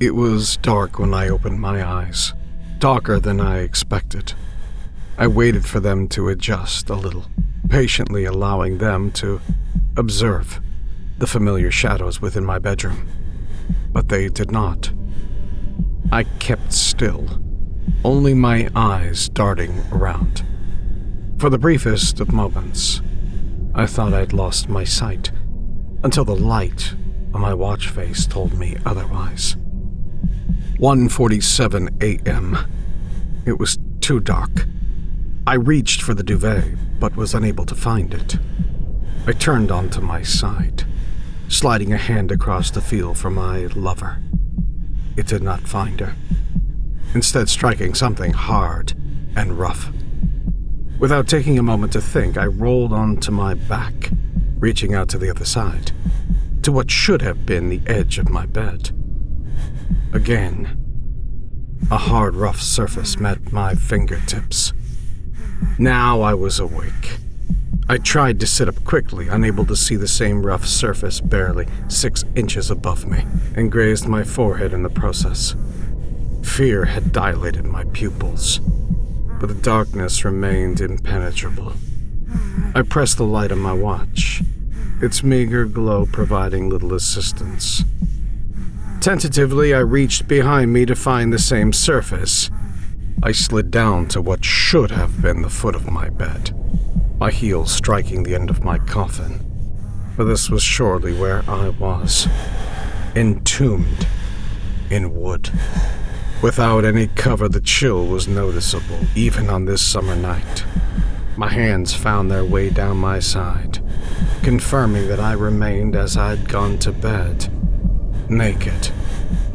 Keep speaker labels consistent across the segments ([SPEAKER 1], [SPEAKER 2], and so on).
[SPEAKER 1] It was dark when I opened my eyes, darker than I expected. I waited for them to adjust a little, patiently allowing them to observe the familiar shadows within my bedroom. But they did not. I kept still, only my eyes darting around. For the briefest of moments, I thought I'd lost my sight, until the light on my watch face told me otherwise. 1:47 a.m. It was too dark. I reached for the duvet, but was unable to find it. I turned onto my side, sliding a hand across the field for my lover. It did not find her, instead striking something hard and rough. Without taking a moment to think, I rolled onto my back, reaching out to the other side, to what should have been the edge of my bed. Again, a hard, rough surface met my fingertips. Now I was awake. I tried to sit up quickly, unable to see the same rough surface barely 6 inches above me, and grazed my forehead in the process. Fear had dilated my pupils, but the darkness remained impenetrable. I pressed the light on my watch, its meager glow providing little assistance. Tentatively, I reached behind me to find the same surface. I slid down to what should have been the foot of my bed, my heels striking the end of my coffin, for this was surely where I was, entombed in wood. Without any cover, the chill was noticeable, even on this summer night. My hands found their way down my side, confirming that I remained as I'd gone to bed, naked.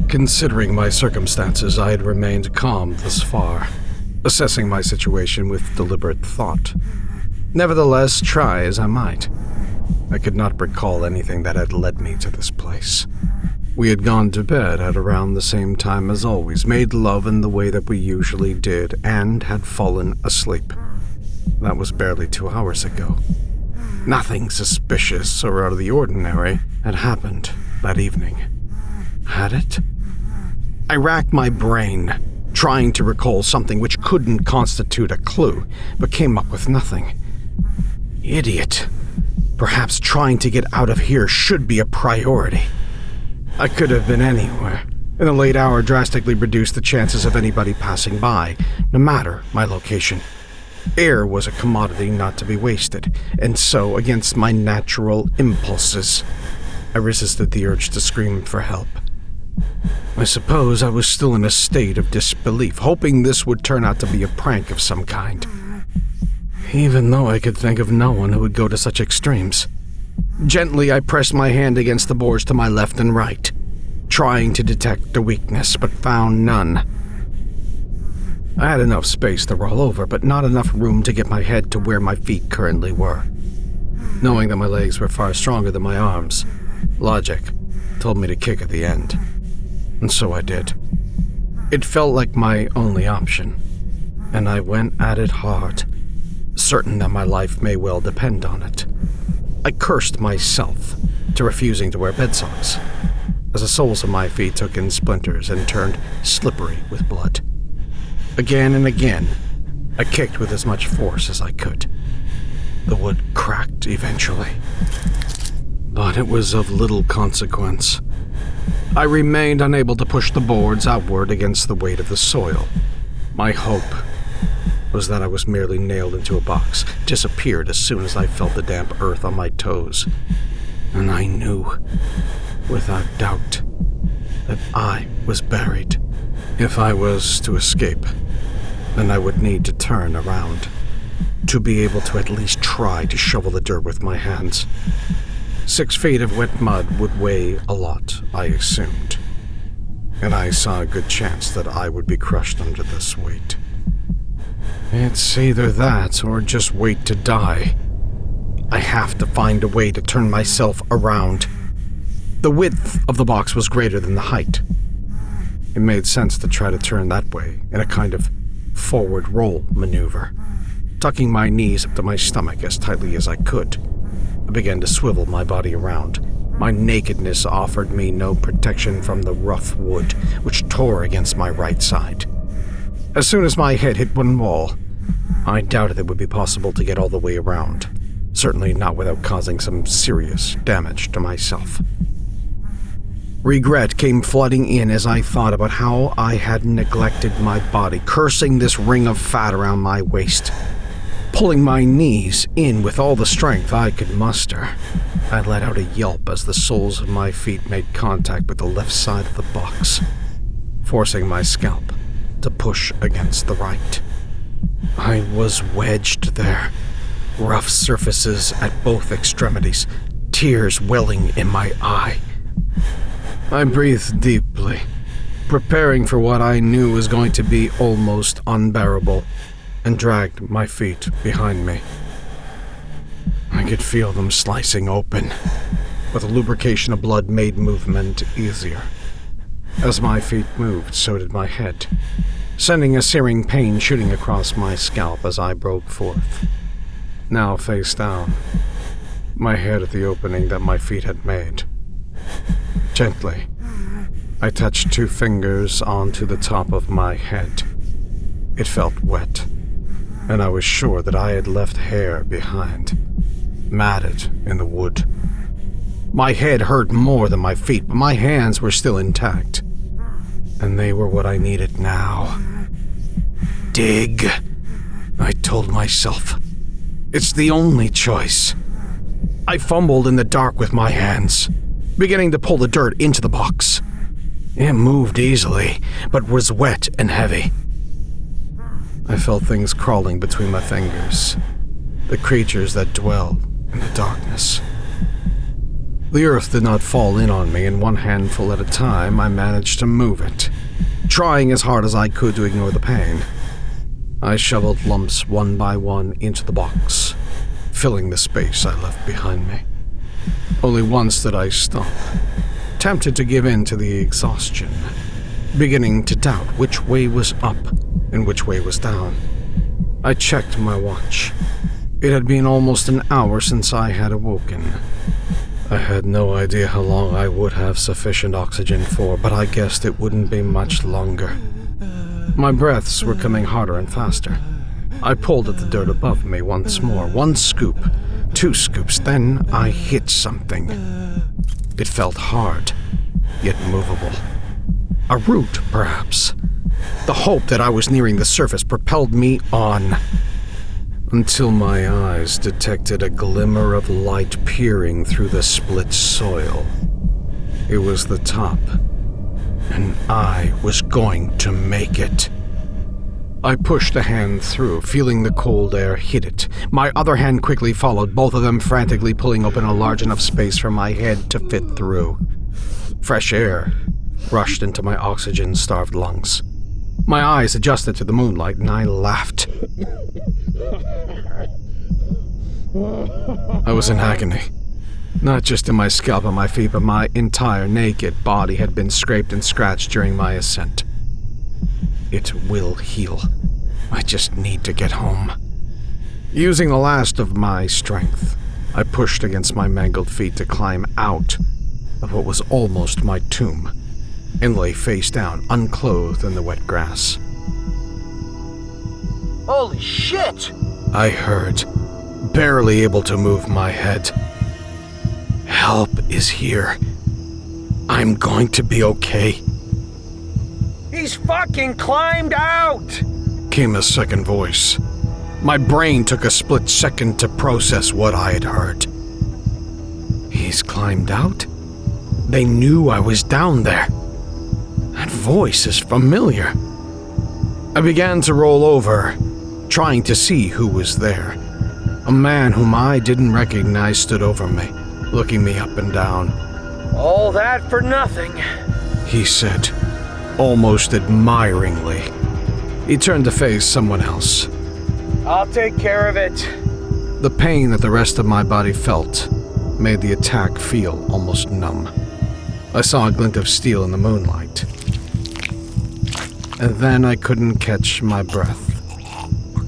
[SPEAKER 1] Considering my circumstances, I had remained calm thus far, assessing my situation with deliberate thought. Nevertheless, try as I might, I could not recall anything that had led me to this place. We had gone to bed at around the same time as always, made love in the way that we usually did, and had fallen asleep. That was barely 2 hours ago. Nothing suspicious or out of the ordinary had happened that evening. Had it? I racked my brain, trying to recall something which couldn't constitute a clue, but came up with nothing. Idiot. Perhaps trying to get out of here should be a priority. I could have been anywhere, and the late hour drastically reduced the chances of anybody passing by, no matter my location. Air was a commodity not to be wasted, and so, against my natural impulses, I resisted the urge to scream for help. I suppose I was still in a state of disbelief, hoping this would turn out to be a prank of some kind. Even though I could think of no one who would go to such extremes. Gently, I pressed my hand against the boards to my left and right, trying to detect a weakness, but found none. I had enough space to roll over, but not enough room to get my head to where my feet currently were. Knowing that my legs were far stronger than my arms, logic told me to kick at the end. And so I did. It felt like my only option, and I went at it hard, certain that my life may well depend on it. I cursed myself to refusing to wear bed socks, as the soles of my feet took in splinters and turned slippery with blood. Again and again, I kicked with as much force as I could. The wood cracked eventually, but it was of little consequence. I remained unable to push the boards outward against the weight of the soil. My hope was that I was merely nailed into a box, disappeared as soon as I felt the damp earth on my toes. And I knew, without doubt, that I was buried. If I was to escape, then I would need to turn around, to be able to at least try to shovel the dirt with my hands. 6 feet of wet mud would weigh a lot, I assumed, and I saw a good chance that I would be crushed under this weight. It's either that or just wait to die. I have to find a way to turn myself around. The width of the box was greater than the height. It made sense to try to turn that way in a kind of forward roll maneuver. Tucking my knees up to my stomach as tightly as I could, I began to swivel my body around, My nakedness offered me no protection from the rough wood, which tore against my right side. As soon as my head hit one wall, I doubted it would be possible to get all the way around, certainly not without causing some serious damage to myself. Regret came flooding in as I thought about how I had neglected my body, cursing this ring of fat around my waist. Pulling my knees in with all the strength I could muster, I let out a yelp as the soles of my feet made contact with the left side of the box, forcing my scalp to push against the right. I was wedged there, rough surfaces at both extremities, tears welling in my eye. I breathed deeply, preparing for what I knew was going to be almost unbearable, and dragged my feet behind me. I could feel them slicing open, but the lubrication of blood made movement easier. As my feet moved, so did my head, sending a searing pain shooting across my scalp as I broke forth. Now face down, my head at the opening that my feet had made. Gently, I touched 2 fingers onto the top of my head. It felt wet, and I was sure that I had left hair behind, matted in the wood. My head hurt more than my feet, but my hands were still intact, and they were what I needed now. Dig, I told myself. It's the only choice. I fumbled in the dark with my hands, beginning to pull the dirt into the box. It moved easily, but was wet and heavy. I felt things crawling between my fingers, the creatures that dwell in the darkness. The earth did not fall in on me, and one handful at a time I managed to move it, trying as hard as I could to ignore the pain. I shoveled lumps one by one into the box, filling the space I left behind me. Only once did I stop, tempted to give in to the exhaustion, beginning to doubt which way was up and which way was down. I checked my watch. It had been almost an hour since I had awoken. I had no idea how long I would have sufficient oxygen for, but I guessed it wouldn't be much longer. My breaths were coming harder and faster. I pulled at the dirt above me once more, 1 scoop, 2 scoops, then I hit something. It felt hard, yet movable. A root, perhaps. The hope that I was nearing the surface propelled me on, until my eyes detected a glimmer of light peering through the split soil. It was the top, and I was going to make it. I pushed a hand through, feeling the cold air hit it. My other hand quickly followed, both of them frantically pulling open a large enough space for my head to fit through. Fresh air rushed into my oxygen-starved lungs. My eyes adjusted to the moonlight, and I laughed. I was in agony. Not just in my scalp and my feet, but my entire naked body had been scraped and scratched during my ascent. It will heal. I just need to get home. Using the last of my strength, I pushed against my mangled feet to climb out of what was almost my tomb, and lay face down, unclothed in the wet grass.
[SPEAKER 2] Holy shit!
[SPEAKER 1] I heard, barely able to move my head. Help is here. I'm going to be okay.
[SPEAKER 2] He's fucking climbed out!
[SPEAKER 1] Came a second voice. My brain took a split second to process what I had heard. He's climbed out? They knew I was down there. That voice is familiar. I began to roll over, trying to see who was there. A man whom I didn't recognize stood over me, looking me up and down.
[SPEAKER 2] All that for nothing,
[SPEAKER 1] he said, almost admiringly. He turned to face someone else.
[SPEAKER 2] I'll take care of it.
[SPEAKER 1] The pain that the rest of my body felt made the attack feel almost numb. I saw a glint of steel in the moonlight. And then I couldn't catch my breath.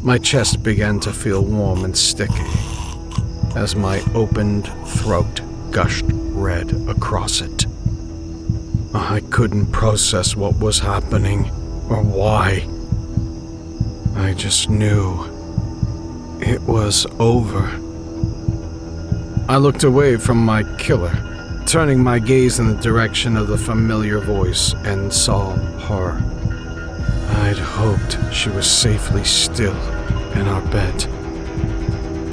[SPEAKER 1] My chest began to feel warm and sticky as my opened throat gushed red across it. I couldn't process what was happening or why. I just knew it was over. I looked away from my killer, turning my gaze in the direction of the familiar voice, and saw her. I'd hoped she was safely still in our bed,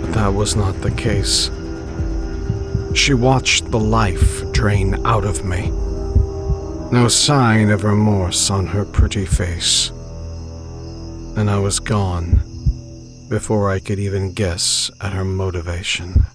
[SPEAKER 1] but that was not the case. She watched the life drain out of me. No sign of remorse on her pretty face. And I was gone before I could even guess at her motivation.